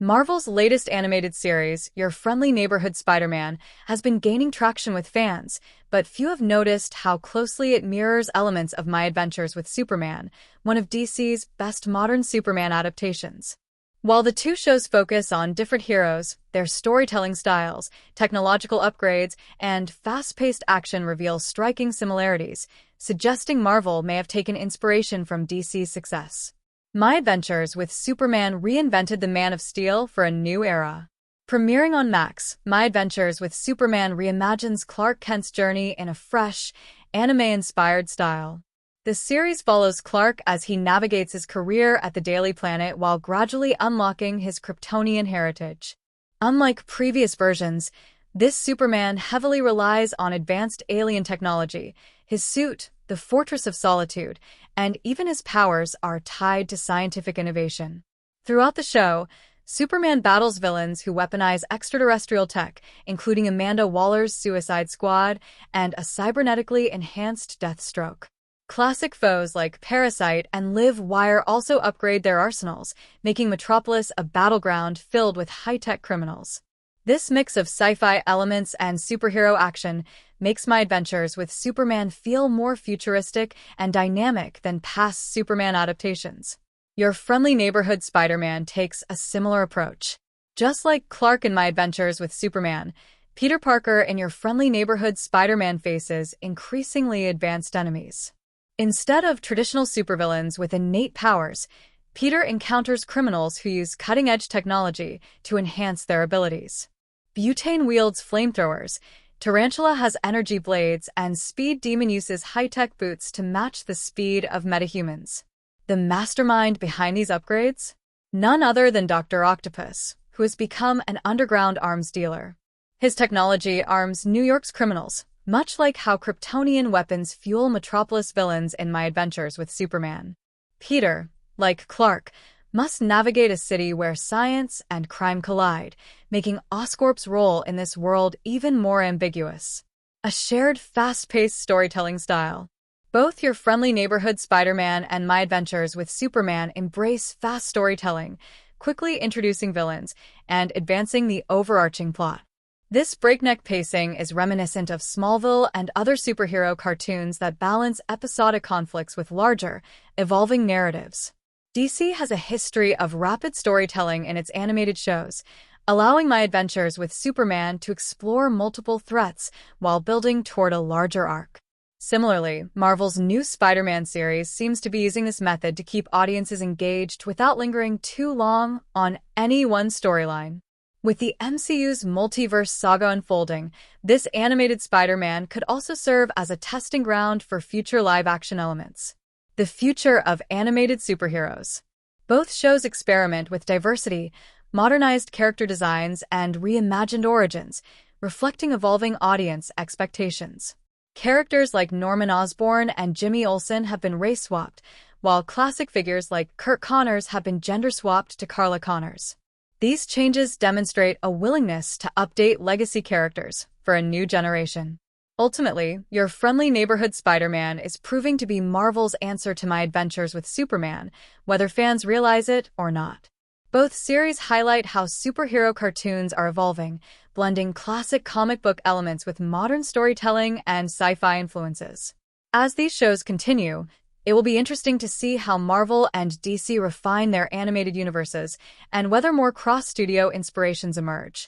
Marvel's latest animated series, Your Friendly Neighborhood Spider-Man, has been gaining traction with fans, but few have noticed how closely it mirrors elements of My Adventures with Superman, one of DC's best modern Superman adaptations. While the two shows focus on different heroes, their storytelling styles, technological upgrades, and fast-paced action reveal striking similarities, suggesting Marvel may have taken inspiration from DC's success. My Adventures with Superman reinvented the Man of Steel for a new era. Premiering on Max, My Adventures with Superman reimagines Clark Kent's journey in a fresh, anime-inspired style. The series follows Clark as he navigates his career at the Daily Planet while gradually unlocking his Kryptonian heritage. Unlike previous versions, this Superman heavily relies on advanced alien technology. His suit, the Fortress of Solitude, and even his powers are tied to scientific innovation. Throughout the show, Superman battles villains who weaponize extraterrestrial tech, including Amanda Waller's Suicide Squad and a cybernetically enhanced Deathstroke. Classic foes like Parasite and Live Wire also upgrade their arsenals, making Metropolis a battleground filled with high-tech criminals. This mix of sci-fi elements and superhero action makes My Adventures with Superman feel more futuristic and dynamic than past Superman adaptations. Your Friendly Neighborhood Spider-Man takes a similar approach. Just like Clark in My Adventures with Superman, Peter Parker in Your Friendly Neighborhood Spider-Man faces increasingly advanced enemies. Instead of traditional supervillains with innate powers, Peter encounters criminals who use cutting-edge technology to enhance their abilities. Butane wields flamethrowers, Tarantula has energy blades, and Speed Demon uses high-tech boots to match the speed of metahumans. The mastermind behind these upgrades? None other than Dr. Octopus, who has become an underground arms dealer. His technology arms New York's criminals, much like how Kryptonian weapons fuel Metropolis villains in My Adventures with Superman. Peter, like Clark, must navigate a city where science and crime collide, making Oscorp's role in this world even more ambiguous. A shared, fast-paced storytelling style. Both Your Friendly Neighborhood Spider-Man and My Adventures with Superman embrace fast storytelling, quickly introducing villains and advancing the overarching plot. This breakneck pacing is reminiscent of Smallville and other superhero cartoons that balance episodic conflicts with larger, evolving narratives. DC has a history of rapid storytelling in its animated shows, allowing My Adventures with Superman to explore multiple threats while building toward a larger arc. Similarly, Marvel's new Spider-Man series seems to be using this method to keep audiences engaged without lingering too long on any one storyline. With the MCU's multiverse saga unfolding, this animated Spider-Man could also serve as a testing ground for future live-action elements. The future of animated superheroes. Both shows experiment with diversity, modernized character designs, and reimagined origins, reflecting evolving audience expectations. Characters like Norman Osborn and Jimmy Olsen have been race-swapped, while classic figures like Kirk Connors have been gender-swapped to Carla Connors. These changes demonstrate a willingness to update legacy characters for a new generation. Ultimately, Your Friendly Neighborhood Spider-Man is proving to be Marvel's answer to My Adventures with Superman, whether fans realize it or not. Both series highlight how superhero cartoons are evolving, blending classic comic book elements with modern storytelling and sci-fi influences. As these shows continue, it will be interesting to see how Marvel and DC refine their animated universes and whether more cross-studio inspirations emerge.